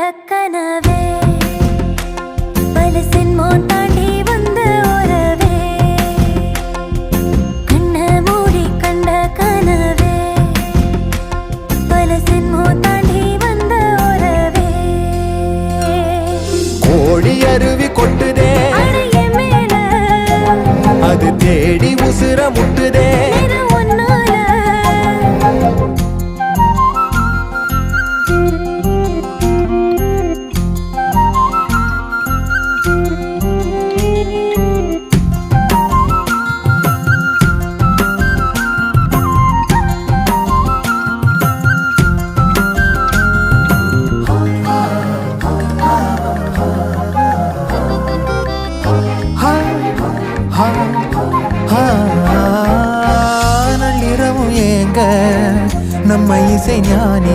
கனவே பலசின்மோ தாண்டி வந்த உறவே கண்ண மூடி கண்ட கனவே பலசின்மோ தாண்டி வந்த உறவே கோழி அருவி கொட்டுதே அடைய மேல அது தேடி உசுர முட்டுதே நள்ளிரவும் ஏங்க நம்ம இசை ஞானி